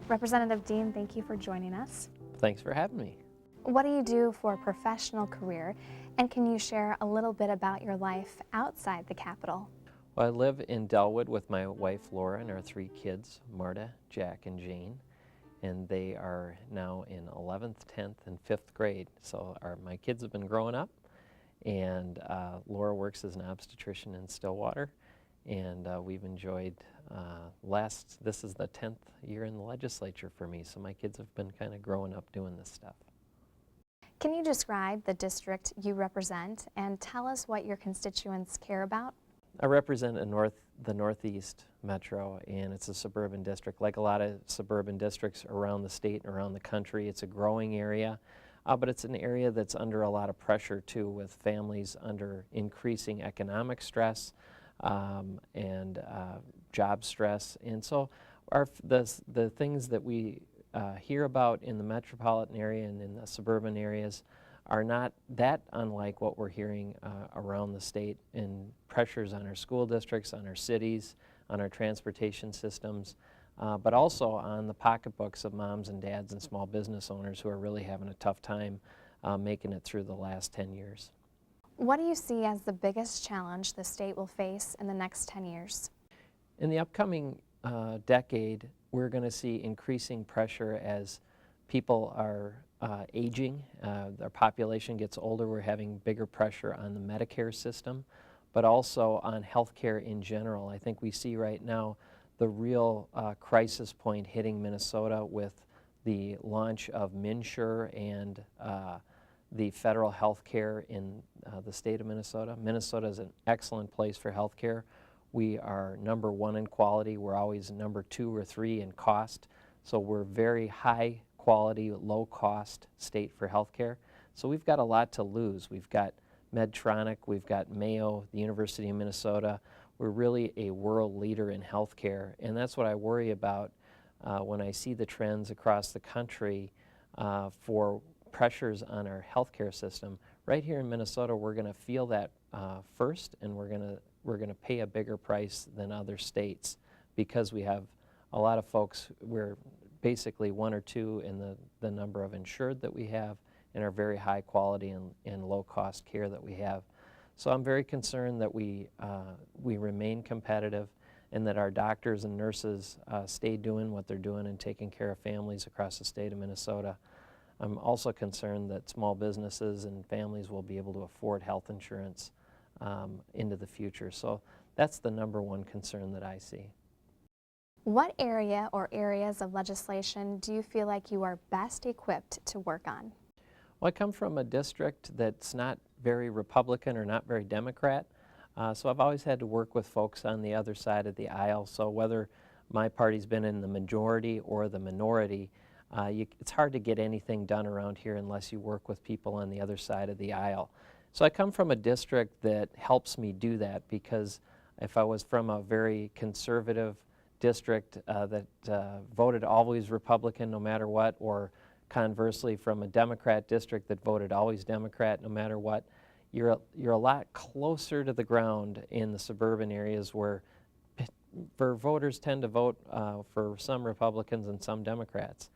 Representative Dean, thank you for joining us. Thanks for having me. What do you do for a professional career, and can you share a little bit about your life outside the Capitol? Well, I live in Delwood with my wife Laura and our 3 kids, Marta, Jack, and Jane, and they are now in 11th, 10th, and 5th grade. So my kids have been growing up, and Laura works as an obstetrician in Stillwater, and we've enjoyed this is the 10th year in the legislature for me, so my kids have been kind of growing up doing this stuff. Can you describe the district you represent and tell us what your constituents care about? I represent the Northeast Metro, and it's a suburban district. Like a lot of suburban districts around the state and around the country, it's a growing area, but it's an area that's under a lot of pressure too, with families under increasing economic stress and job stress. And so the things that we hear about in the metropolitan area and in the suburban areas are not that unlike what we're hearing around the state, in pressures on our school districts, on our cities, on our transportation systems, but also on the pocketbooks of moms and dads and small business owners who are really having a tough time making it through the last 10 years. What do you see as the biggest challenge the state will face in the next 10 years? In the upcoming decade, we're going to see increasing pressure as people are aging, our population gets older. We're having bigger pressure on the Medicare system, but also on healthcare in general. I think we see right now the real crisis point hitting Minnesota with the launch of MNsure and the federal health care in the state of Minnesota. Minnesota is an excellent place for health care. We are #1 in quality. We're always #2 or 3 in cost. So we're very high quality, low cost state for health care. So we've got a lot to lose. We've got Medtronic, we've got Mayo, the University of Minnesota. We're really a world leader in health care, and that's what I worry about when I see the trends across the country for pressures on our healthcare system. Right here in Minnesota, we're going to feel that first, and we're going to pay a bigger price than other states because we have a lot of folks. We're basically 1 or 2 in the number of insured that we have and our very high quality and low cost care that we have. So I'm very concerned that we remain competitive and that our doctors and nurses stay doing what they're doing and taking care of families across the state of Minnesota. I'm also concerned that small businesses and families will be able to afford health insurance into the future. So that's the #1 concern that I see. What area or areas of legislation do you feel like you are best equipped to work on? Well, I come from a district that's not very Republican or not very Democrat, so I've always had to work with folks on the other side of the aisle. So whether my party's been in the majority or the minority, it's hard to get anything done around here unless you work with people on the other side of the aisle. So I come from a district that helps me do that, because if I was from a very conservative district that voted always Republican no matter what, or conversely from a Democrat district that voted always Democrat no matter what, you're a lot closer to the ground in the suburban areas where voters tend to vote for some Republicans and some Democrats.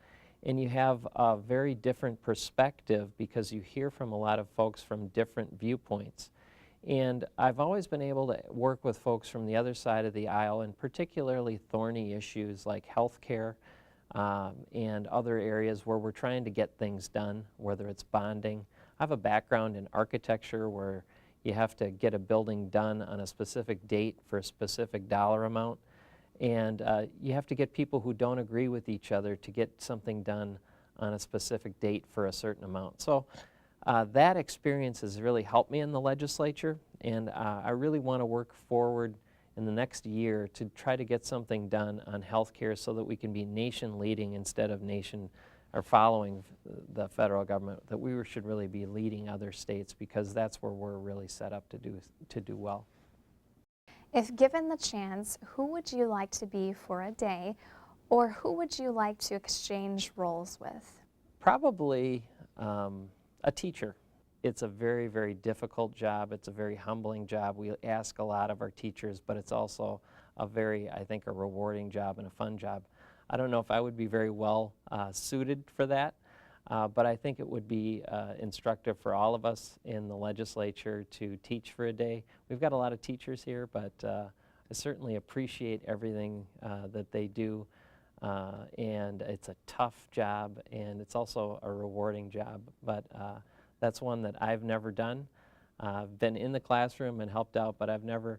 And you have a very different perspective because you hear from a lot of folks from different viewpoints. And I've always been able to work with folks from the other side of the aisle, and particularly thorny issues like health care and other areas where we're trying to get things done, whether it's bonding. I have a background in architecture where you have to get a building done on a specific date for a specific dollar amount. And you have to get people who don't agree with each other to get something done on a specific date for a certain amount. So that experience has really helped me in the legislature, and I really want to work forward in the next year to try to get something done on health care so that we can be nation leading instead of nation or following the federal government, that we should really be leading other states, because that's where we're really set up to do well. If given the chance, who would you like to be for a day, or who would you like to exchange roles with? Probably a teacher. It's a very, very difficult job. It's a very humbling job. We ask a lot of our teachers, but it's also a very, I think, a rewarding job and a fun job. I don't know if I would be very well suited for that. But I think it would be instructive for all of us in the legislature to teach for a day. We've got a lot of teachers here, but I certainly appreciate everything that they do. And it's a tough job, and it's also a rewarding job. But that's one that I've never done. I've been in the classroom and helped out, but they've never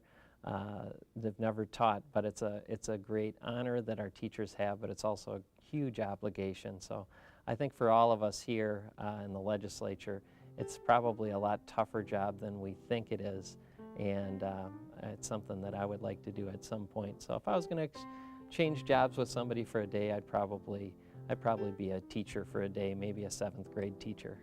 taught. But it's a great honor that our teachers have, but it's also a huge obligation. So I think for all of us here in the legislature, it's probably a lot tougher job than we think it is, and it's something that I would like to do at some point. So if I was going to change jobs with somebody for a day, I'd probably be a teacher for a day, maybe a 7th grade teacher.